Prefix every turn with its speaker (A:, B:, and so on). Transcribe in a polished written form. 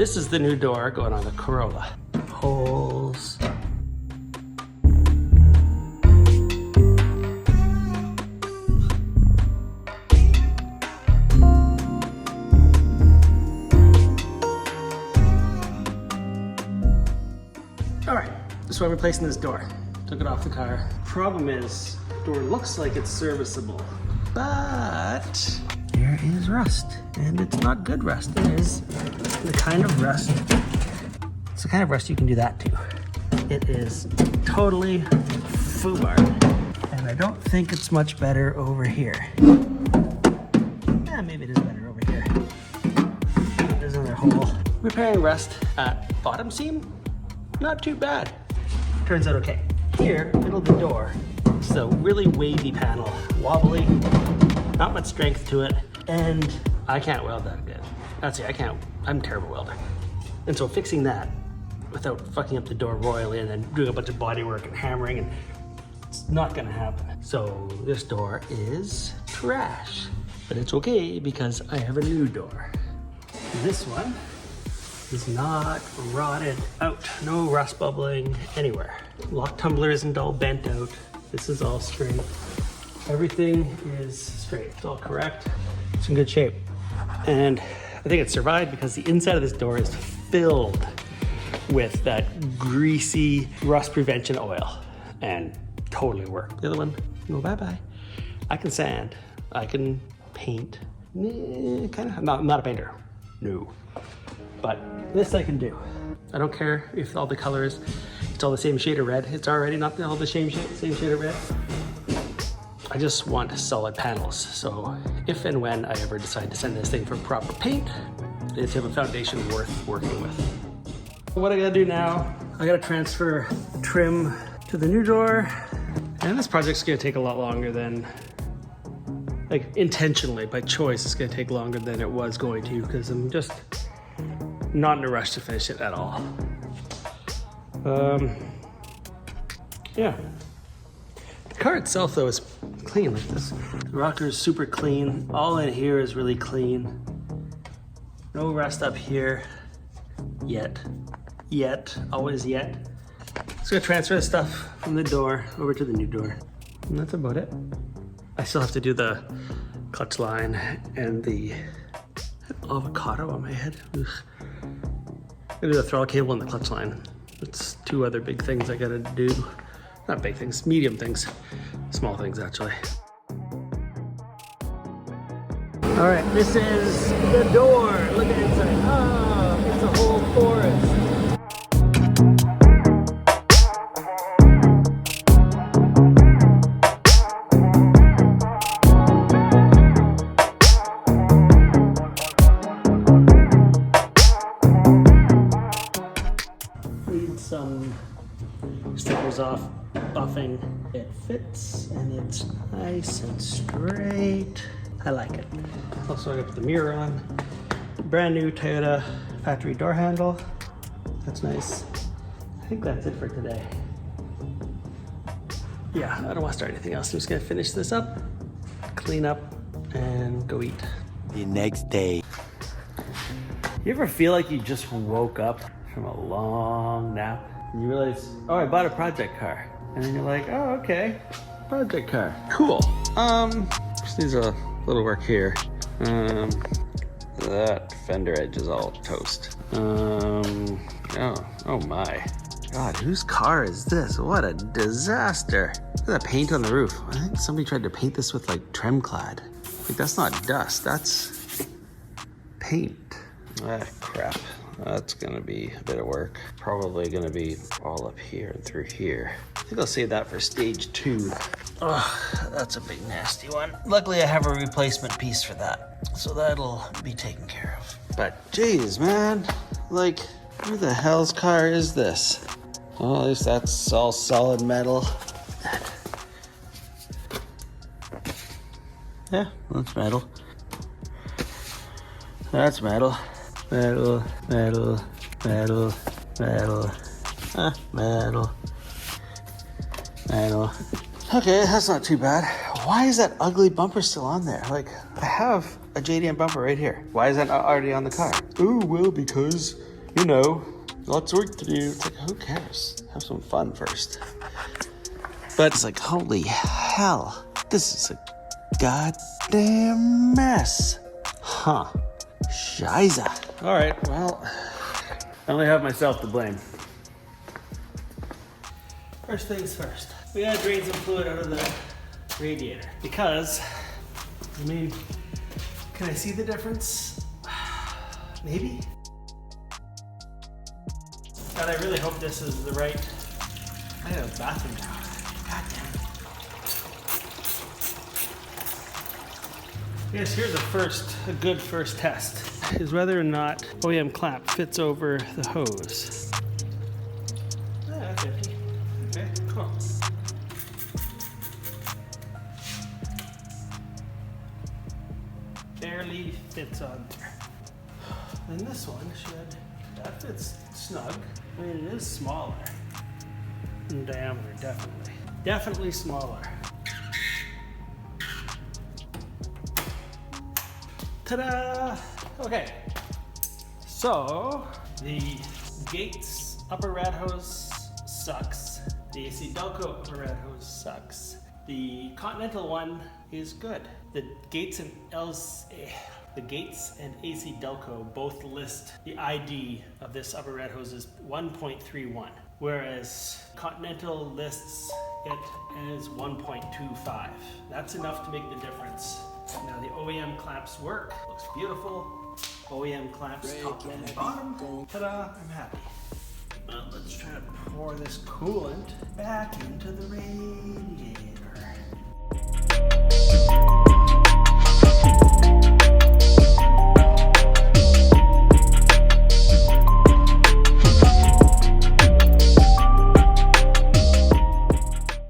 A: This is the new door going on the Corolla. Holes. All right, this is why we're replacing this door. Took it off the car. Problem is, door looks like it's serviceable, but there is rust, and it's not good rust. It is the kind of rust. It's the kind of rust you can do that to. It is totally foobarred, and I don't think it's much better over here. Yeah, maybe it is better over here. There's another hole. Repairing rust at bottom seam, not too bad. Turns out okay. Here, middle of the door, it's a really wavy panel, wobbly, not much strength to it, and I can't weld that good. That's it, I'm a terrible welder. And so fixing that without fucking up the door royally and then doing a bunch of body work and hammering, and it's not gonna happen. So this door is trash, but it's okay because I have a new door. This one is not rotted out. No rust bubbling anywhere. Lock tumbler isn't all bent out. This is all straight. Everything is straight. It's all correct. It's in good shape. And I think it survived because the inside of this door is filled with that greasy rust prevention oil and totally worked. The other one, no bye-bye. I can sand, I can paint. Kind of, I'm not a painter, no. But this I can do. I don't care if all the colors, it's all the same shade of red. It's already not all the same shade of red. I just want solid panels. So if and when I ever decide to send this thing for proper paint, it's have a foundation worth working with. What I gotta do now, I gotta transfer trim to the new door. And this project's gonna take a lot longer than, like intentionally, by choice, it's gonna take longer than it was going to because I'm just not in a rush to finish it at all. Yeah. The car itself though is clean like this. The rocker is super clean. All in here is really clean. No rust up here yet. Always yet. Just gonna transfer the stuff from the door over to the new door. And that's about it. I still have to do the clutch line and the avocado on my head. Ugh. I do the throttle cable and the clutch line. It's two other big things I gotta do. Not big things, medium things. Small things, actually. All right, this is the door. Look at inside. Oh, it's a whole forest. Some stickers off, buffing. It fits and it's nice and straight. I like it. Also, I got the mirror on. Brand new Toyota factory door handle. That's nice. I think that's it for today. Yeah, I don't want to start anything else. I'm just gonna finish this up, clean up, and go eat.
B: The next day.
A: You ever feel like you just woke up from a long nap and you realize, oh, I bought a project car, and then you're like, oh, okay, project car, cool. Just needs a little work here. That fender edge is all toast. Oh my god, whose car is this? What a disaster. Look at that paint on the roof. I think somebody tried to paint this with like trim clad. Like, that's not dust, that's paint. Ah, crap. That's gonna be a bit of work. Probably gonna be all up here and through here. I think I'll save that for stage 2. Oh, that's a big nasty one. Luckily I have a replacement piece for that, so that'll be taken care of. But geez, man, like, who the hell's car is this? Well, at least that's all solid metal. Yeah, that's metal. That's metal. Metal, metal, metal, metal, metal, metal. Okay, that's not too bad. Why is that ugly bumper still on there? Like, I have a JDM bumper right here. Why is that not already on the car? Oh, well, because you know, lots of work to do. It's like, who cares? Have some fun first. But it's like, holy hell, this is a goddamn mess. Huh. Shiza. All right, well, I only have myself to blame. First things first, we gotta drain some fluid out of the radiator because, I mean, can I see the difference? Maybe? God, I really hope this is the right, I have a bathroom now. God damn it. Yes, here's a good first test, is whether or not OEM clamp fits over the hose. Ah, that's empty. Okay, cool. Barely fits on there. And this one that fits snug. I mean, it is smaller in diameter, definitely. Definitely smaller. Ta-da! Okay, so the Gates upper rad hose sucks. The AC Delco upper rad hose sucks. The Continental one is good. The Gates and AC Delco both list the ID of this upper rad hose as 1.31, whereas Continental lists it as 1.25. That's enough to make the difference. Now the OEM clamps work, looks beautiful. OEM clamps top and bottom. Ta-da, I'm happy. Let's try to pour this coolant back into the radiator.